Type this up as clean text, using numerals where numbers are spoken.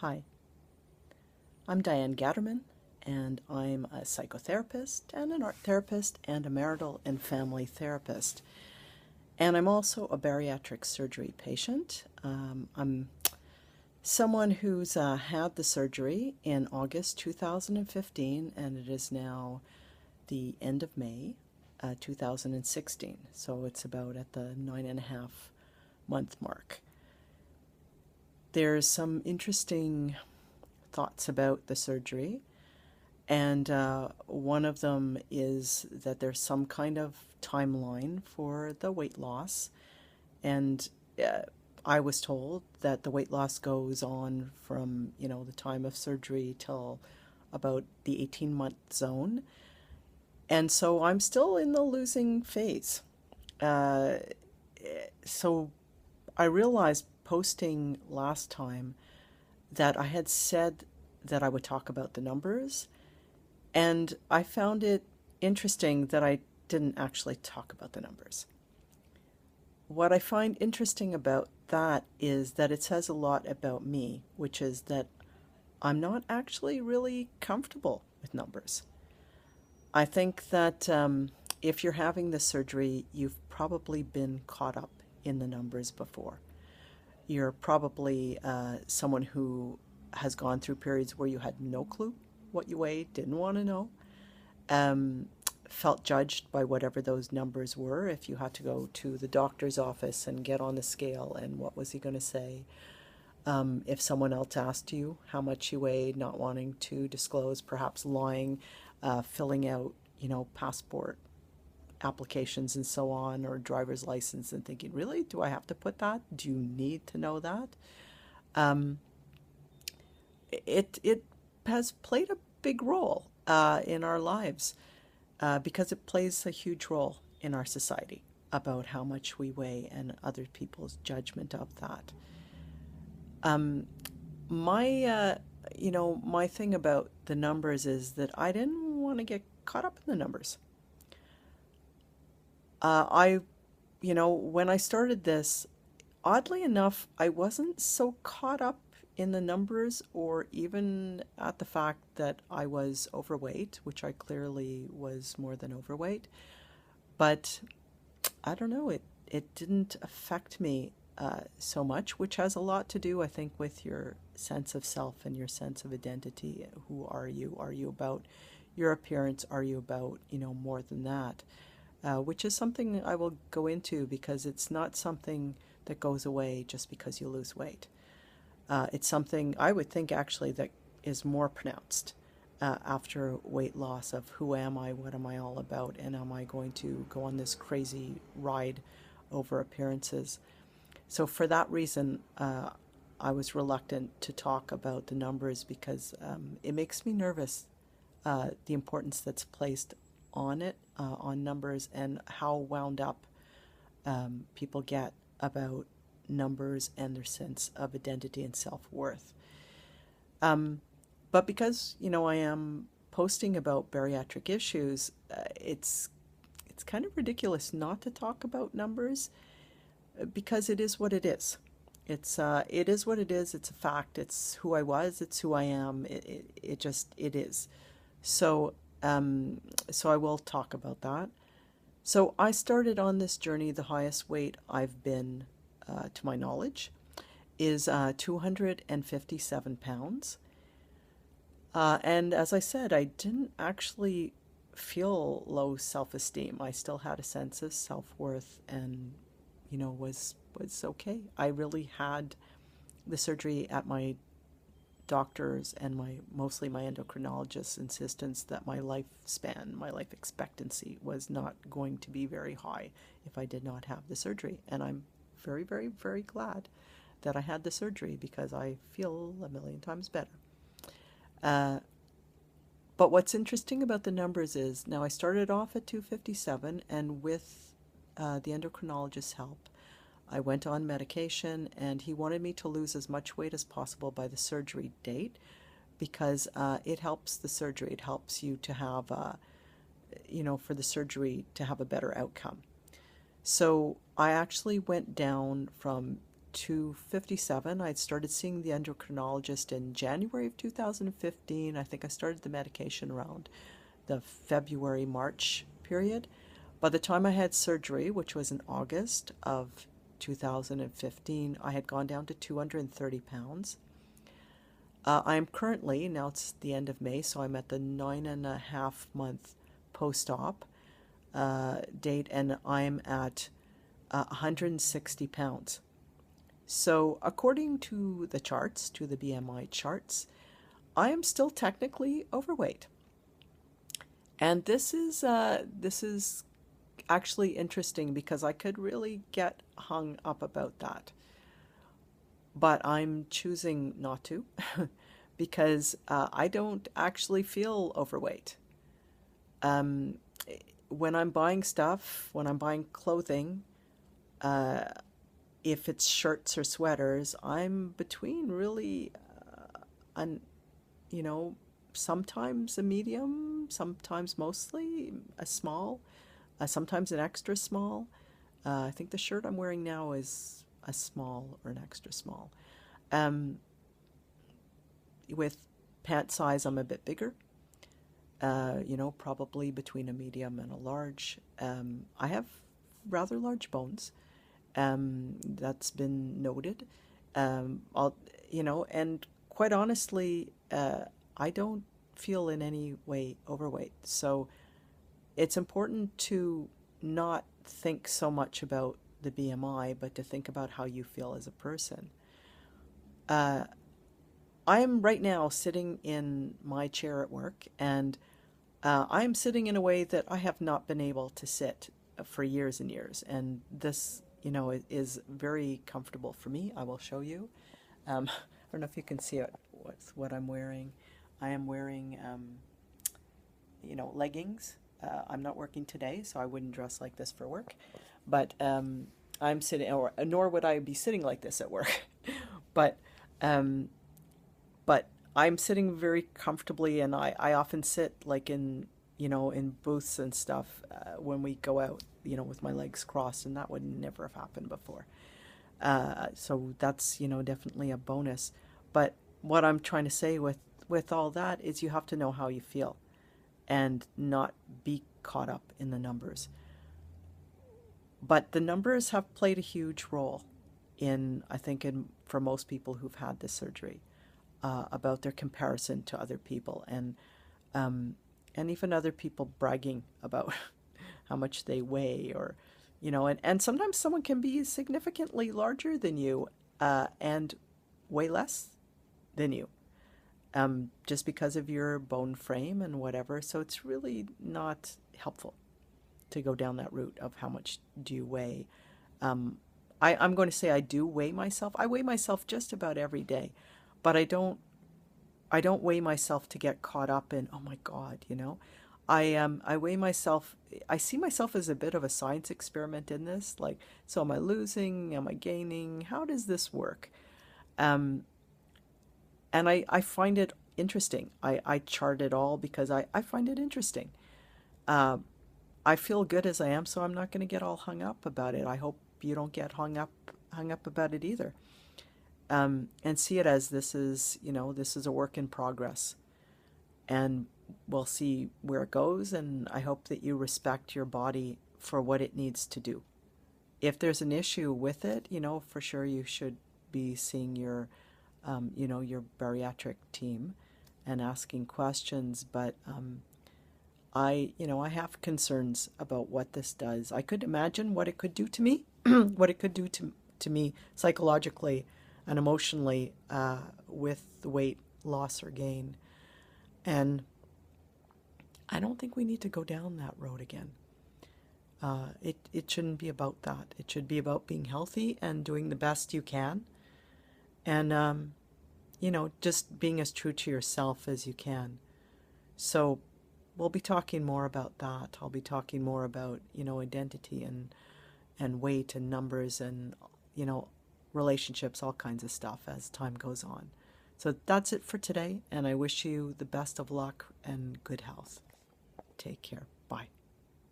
Hi, I'm Diane Gatterman, and I'm a psychotherapist and an art therapist and a marital and family therapist. And I'm also a bariatric surgery patient. I'm someone who's had the surgery in August 2015, and it is now the end of May 2016. So it's about at the 9.5 month mark. There's some interesting thoughts about the surgery, and one of them is that there's some kind of timeline for the weight loss. And uh, I was told that the weight loss goes on from, the time of surgery till about the 18-month zone. And so I'm still in the losing phase. Uh, so I realized posting last time that I had said that I would talk about the numbers, and I found it interesting that I didn't actually talk about the numbers. What I find interesting about that is that it says a lot about me, which is that I'm not actually really comfortable with numbers. I think that if you're having this surgery, you've probably been caught up in the numbers before. You're probably someone who has gone through periods where you had no clue what you weighed, didn't want to know, um, felt judged by whatever those numbers were. If you had to go to the doctor's office and get on the scale, and what was he going to say? If someone else asked you how much you weighed, not wanting to disclose, perhaps lying, filling out, passport applications and so on, or driver's license, and thinking, really, do I have to put that? Do you need to know that? Um, it has played a big role in our lives because it plays a huge role in our society about how much we weigh and other people's judgment of that. Um, my my thing about the numbers is that I didn't want to get caught up in the numbers. I when I started this, oddly enough, I wasn't so caught up in the numbers or even at the fact that I was overweight, which I clearly was more than overweight. But I don't know, it didn't affect me so much, which has a lot to do, I think, with your sense of self and your sense of identity. Who are you? Are you about your appearance? Are you about, more than that? Which is something I will go into because it's not something that goes away just because you lose weight. It's something I would think actually that is more pronounced after weight loss of who am I, what am I all about, and am I going to go on this crazy ride over appearances? So for that reason, I was reluctant to talk about the numbers because it makes me nervous, the importance that's placed on it, on numbers, and how wound up people get about numbers and their sense of identity and self-worth. Um, but because, I am posting about bariatric issues, it's kind of ridiculous not to talk about numbers because it is what it is. It is what it is. It's a fact. It's who I was. It's who I am. It just it is. So so I will talk about that. So I started on this journey. The highest weight I've been, to my knowledge, is 257 pounds. And as I said, I didn't actually feel low self-esteem. I still had a sense of self-worth and, was okay. I really had the surgery at my doctors and mostly my endocrinologist's insistence that my lifespan, my life expectancy was not going to be very high if I did not have the surgery. And I'm very, very, very glad that I had the surgery because I feel a million times better. Uh, but what's interesting about the numbers is now I started off at 257, and with the endocrinologist's help, I went on medication, and he wanted me to lose as much weight as possible by the surgery date because it helps the surgery. It helps you to have, for the surgery to have a better outcome. So I actually went down from 257. I'd started seeing the endocrinologist in January of 2015. I think I started the medication around the February, March period. By the time I had surgery, which was in August of 2015, I had gone down to 230 pounds. I am currently, now it's the end of May, so I'm at the 9.5 month post-op date, and I'm at 160 pounds. So, according to the charts, to the BMI charts, I am still technically overweight. And this is actually interesting because I could really get hung up about that. But I'm choosing not to because I don't actually feel overweight. Um, when I'm buying stuff, when I'm buying clothing, uh, if it's shirts or sweaters, I'm between really, an, you know, sometimes a medium, sometimes mostly a small, sometimes an extra small. I think the shirt I'm wearing now is a small or an extra small. Um, with pant size, I'm a bit bigger. Probably between a medium and a large. I have rather large bones. That's been noted. And quite honestly, I don't feel in any way overweight. So it's important to not think so much about the BMI, but to think about how you feel as a person. Uh, I am right now sitting in my chair at work, and I am sitting in a way that I have not been able to sit for years and years. And this, is very comfortable for me. I will show you. I don't know if you can see it, what I'm wearing. I am wearing, leggings. I'm not working today, so I wouldn't dress like this for work. But I'm sitting, or nor would I be sitting like this at work. But um, but I'm sitting very comfortably, and I often sit like in booths and stuff when we go out, with my legs crossed, and that would never have happened before. So that's, definitely a bonus. But what I'm trying to say with all that is you have to know how you feel and not be caught up in the numbers. But the numbers have played a huge role I think, for most people who've had this surgery, about their comparison to other people, um, and even other people bragging about how much they weigh, or, and sometimes someone can be significantly larger than you, and weigh less than you, just because of your bone frame and whatever. So it's really not helpful to go down that route of how much do you weigh. Um, I'm going to say I do weigh myself. I weigh myself just about every day, but I don't weigh myself to get caught up in, oh my God. I weigh myself. I see myself as a bit of a science experiment in this. Like, so am I losing? Am I gaining? How does this work? Um, and I find it interesting. I chart it all because I find it interesting. Uh, I feel good as I am, so I'm not going to get all hung up about it. I hope you don't get hung up about it either. And see it as this is a work in progress, and we'll see where it goes. And I hope that you respect your body for what it needs to do. If there's an issue with it, for sure you should be seeing your bariatric team and asking questions. But I have concerns about what this does. I could imagine what it could do to me, what it could do to me psychologically and emotionally, with the weight loss or gain. And I don't think we need to go down that road again. It shouldn't be about that. It should be about being healthy and doing the best you can, and just being as true to yourself as you can. So we'll be talking more about that. I'll be talking more about, identity and weight and numbers and, you know, relationships, all kinds of stuff as time goes on. So that's it for today, and I wish you the best of luck and good health. Take care. Bye.